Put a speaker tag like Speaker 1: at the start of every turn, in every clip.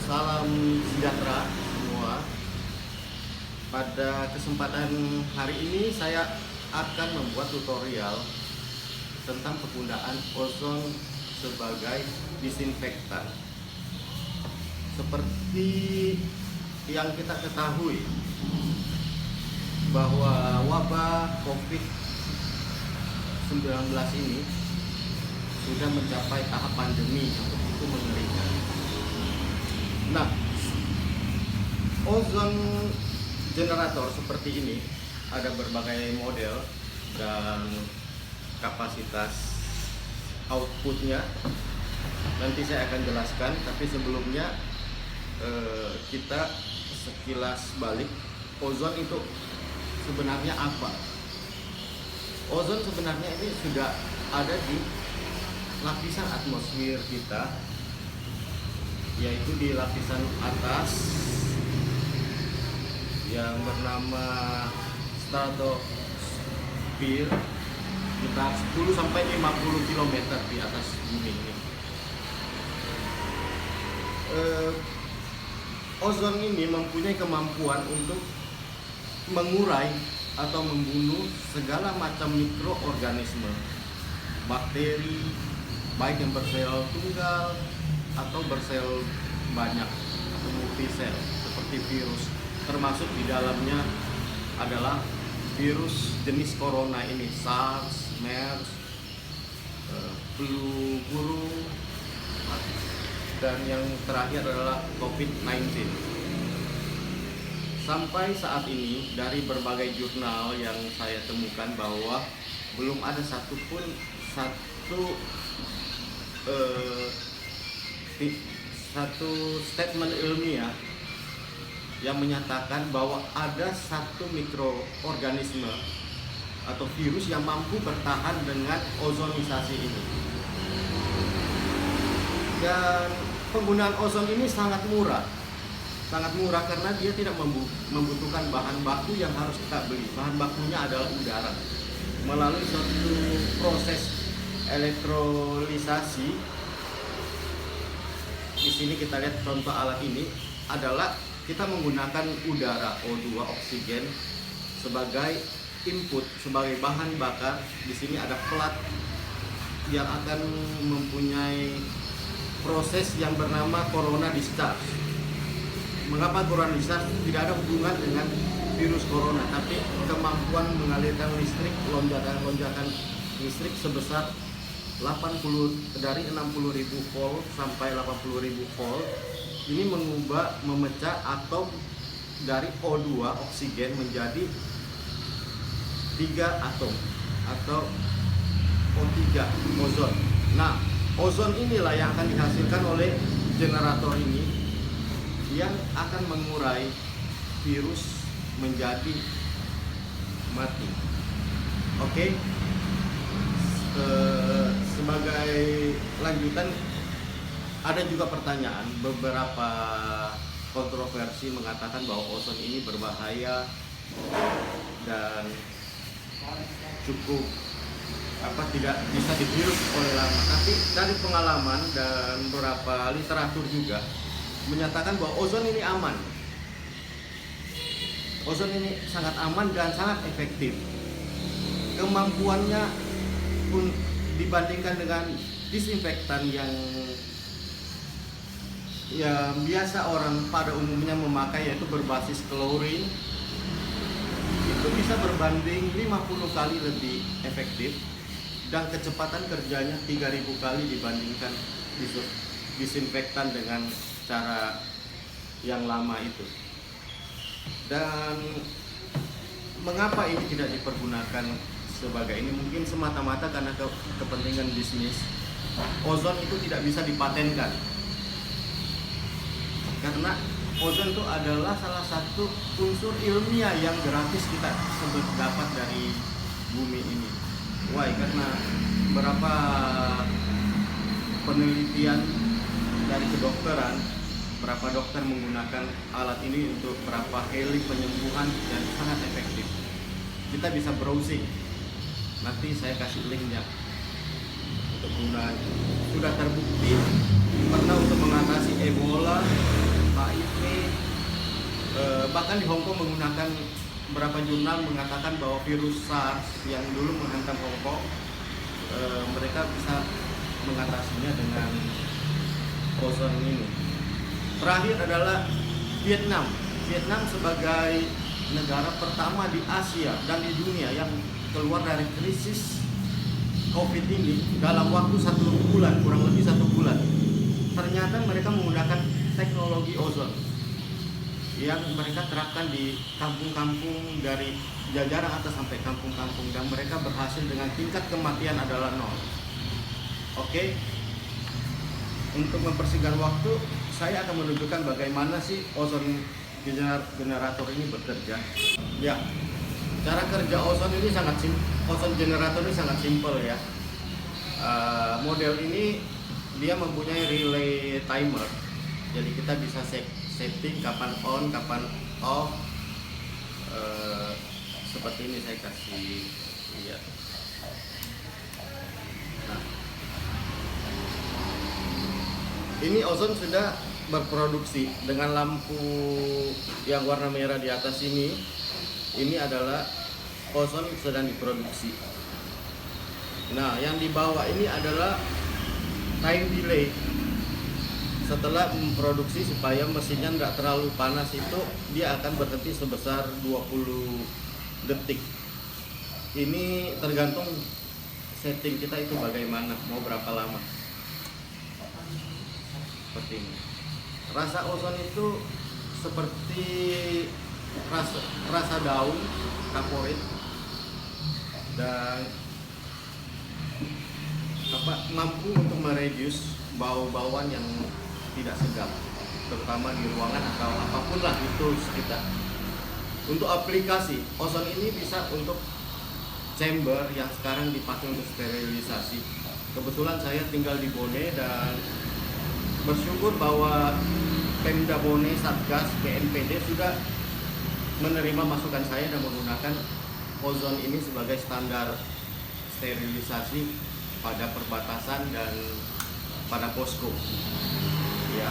Speaker 1: Salam sejahtera semua. Pada kesempatan hari ini saya akan membuat tutorial tentang penggunaan ozon sebagai disinfektan. Seperti yang kita ketahui bahwa wabah COVID-19 ini sudah mencapai tahap pandemi yang begitu mengerikan. Nah, ozon generator seperti ini ada berbagai model dan kapasitas outputnya. Nanti saya akan jelaskan, tapi sebelumnya kita sekilas balik, ozon itu sebenarnya apa? Ozon sebenarnya ini sudah ada di lapisan atmosfer kita, yaitu di lapisan atas yang bernama stratosfer, sekitar 10 sampai 50 km di atas bumi ini. Ozon ini mempunyai kemampuan untuk mengurai atau membunuh segala macam mikroorganisme, bakteri, baik yang bersel tunggal atau bersel banyak atau multisel seperti virus, termasuk di dalamnya adalah virus jenis corona ini, SARS, MERS, flu burung, dan yang terakhir adalah COVID-19. Sampai saat ini dari berbagai jurnal yang saya temukan bahwa belum ada satu statement ilmiah yang menyatakan bahwa ada satu mikroorganisme atau virus yang mampu bertahan dengan ozonisasi ini. Dan penggunaan ozon ini sangat murah karena dia tidak membutuhkan bahan baku yang harus kita beli. Bahan bakunya adalah udara. Melalui suatu proses elektrolisasi, di sini kita lihat contoh alat ini adalah kita menggunakan udara O2 oksigen sebagai input, sebagai bahan bakar. Di sini ada plat yang akan mempunyai proses yang bernama corona discharge. Mengapa corona discharge? Tidak ada hubungan dengan virus corona, tapi kemampuan mengalirkan listrik, lonjakan listrik sebesar 60.000 volt sampai 80.000 volt. Ini memecah atom dari O2 oksigen menjadi 3 atom atau O3 ozon. Nah, ozon inilah yang akan dihasilkan oleh generator ini yang akan mengurai virus menjadi mati. Oke. Sebagai lanjutan, ada juga pertanyaan, beberapa kontroversi mengatakan bahwa ozon ini berbahaya dan cukup tidak bisa dihirup oleh lama. Tapi dari pengalaman dan beberapa literatur juga menyatakan bahwa ozon ini aman. Ozon ini sangat aman dan sangat efektif. Kemampuannya pun dibandingkan dengan disinfektan yang biasa orang pada umumnya memakai, yaitu berbasis klorin, itu bisa berbanding 50 kali lebih efektif dan kecepatan kerjanya 3000 kali dibandingkan disinfektan dengan cara yang lama itu. Dan mengapa ini tidak dipergunakan sebagai ini? Mungkin semata-mata karena kepentingan bisnis. Ozon itu tidak bisa dipatenkan karena ozon itu adalah salah satu unsur ilmiah yang gratis kita dapat dari bumi ini. Why? Karena beberapa penelitian dari kedokteran, berapa dokter menggunakan alat ini untuk berapa kali penyembuhan dan sangat efektif. Kita bisa browsing, nanti saya kasih linknya untuk penggunaan. Sudah terbukti pernah untuk mengatasi Ebola, bahkan di Hong Kong menggunakan beberapa jurnal mengatakan bahwa virus SARS yang dulu menghantam Hong Kong, mereka bisa mengatasinya dengan ozon ini. Terakhir adalah Vietnam. Vietnam sebagai negara pertama di Asia dan di dunia yang keluar dari krisis COVID ini dalam waktu 1 bulan, kurang lebih 1 bulan. Ternyata mereka menggunakan teknologi ozon yang mereka terapkan di kampung-kampung dari jajaran atas sampai kampung-kampung, dan mereka berhasil dengan tingkat kematian adalah 0. Oke. Untuk mempersingkat waktu, saya akan menunjukkan bagaimana sih ozon generator ini bekerja. Ya, cara kerja ozon ini ozon generator ini sangat simpel ya. Model ini dia mempunyai relay timer, jadi kita bisa setting kapan on, kapan off. Seperti ini saya kasih lihat. Nah, ini ozon sudah berproduksi dengan lampu yang warna merah di atas ini. Ini adalah ozon sedang diproduksi. Nah, yang di bawah ini adalah time delay. Setelah memproduksi supaya mesinnya tidak terlalu panas itu, dia akan berhenti sebesar 20 detik. Ini tergantung setting kita itu bagaimana, mau berapa lama. Seperti ini. Rasa ozon itu seperti rasa daun kaporit dan mampu untuk mereduce bau-bauan yang tidak sedap, terutama di ruangan atau apapun lah itu sekitar. Untuk aplikasi ozon ini bisa untuk chamber yang sekarang dipakai untuk sterilisasi. Kebetulan saya tinggal di Bone dan bersyukur bahwa Pemda Bone, Satgas, BNPB sudah menerima masukan saya dan menggunakan ozon ini sebagai standar sterilisasi pada perbatasan dan pada posko. Ya,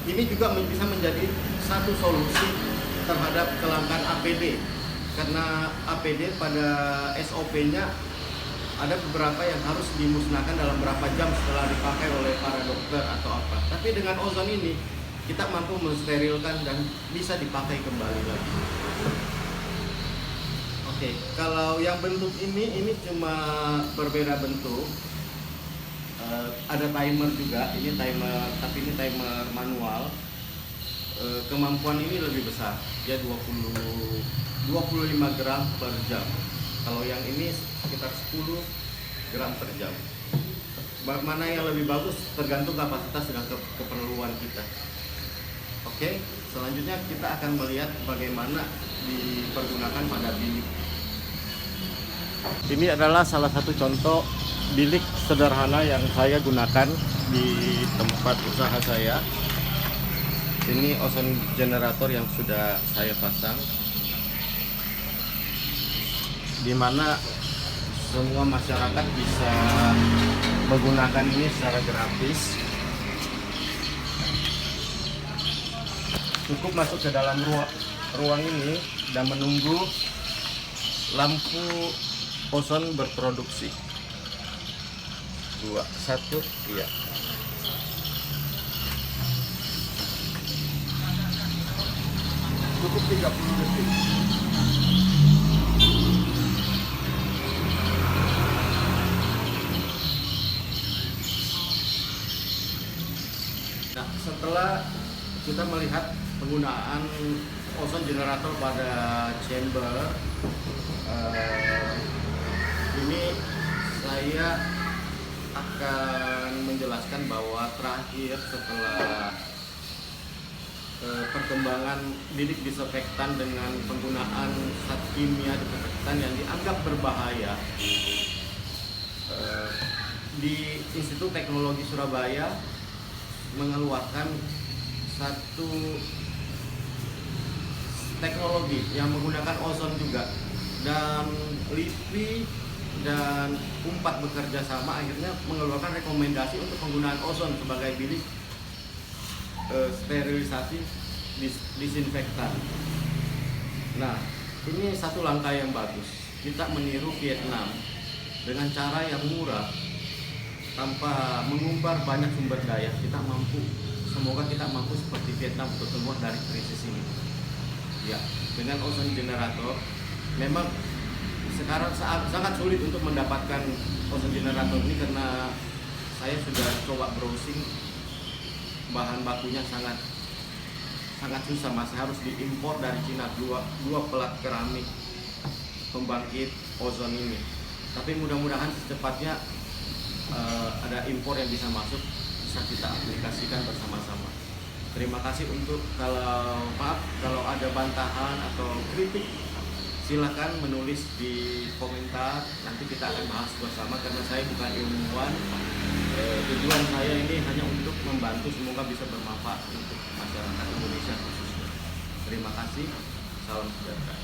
Speaker 1: ini juga bisa menjadi satu solusi terhadap kelangkaan APD, karena APD pada SOP-nya ada beberapa yang harus dimusnahkan dalam berapa jam setelah dipakai oleh para dokter atau apa. Tapi dengan ozon ini kita mampu mensterilkan dan bisa dipakai kembali lagi. Oke, kalau yang bentuk ini cuma berbeda bentuk. Ada timer juga, ini timer, tapi ini timer manual. Kemampuan ini lebih besar, dia 25 gram per jam. Kalau yang ini sekitar 10 gram per jam. Mana yang lebih bagus tergantung kapasitas dan keperluan kita. Oke, selanjutnya kita akan melihat bagaimana dipergunakan pada bilik. Ini adalah salah satu contoh bilik sederhana yang saya gunakan di tempat usaha saya. Ini ozon generator yang sudah saya pasang, di mana semua masyarakat bisa menggunakan ini secara gratis. Cukup masuk ke dalam ruang ini dan menunggu lampu ozon berproduksi. 2, 1, iya. Cukup 30 detik. Nah, setelah kita melihat penggunaan ozon generator pada chamber, ini saya akan menjelaskan bahwa terakhir setelah perkembangan bilik disinfektan dengan penggunaan zat kimia disinfektan yang dianggap berbahaya, di Institut Teknologi Surabaya mengeluarkan satu teknologi yang menggunakan ozon juga, dan LIPI dan UNPAD bekerja sama akhirnya mengeluarkan rekomendasi untuk penggunaan ozon sebagai bilik sterilisasi disinfektan. Nah, ini satu langkah yang bagus. Kita meniru Vietnam dengan cara yang murah, tanpa mengumbar banyak sumber daya. Semoga kita mampu seperti Vietnam untuk keluar dari krisis ini. Ya, dengan ozon generator, memang sekarang sangat sulit untuk mendapatkan ozon generator ini karena saya sudah coba browsing, bahan bakunya sangat susah, masih harus diimpor dari Cina dua pelat keramik pembangkit ozon ini. Tapi mudah-mudahan secepatnya ada impor yang bisa masuk, bisa kita aplikasikan bersama-sama. Terima kasih kalau ada bantahan atau kritik, silakan menulis di komentar, nanti kita akan bahas bersama karena saya bukan ilmuwan. Tujuan saya ini hanya untuk membantu, semoga bisa bermanfaat untuk masyarakat Indonesia khususnya. Terima kasih, salam sejahtera.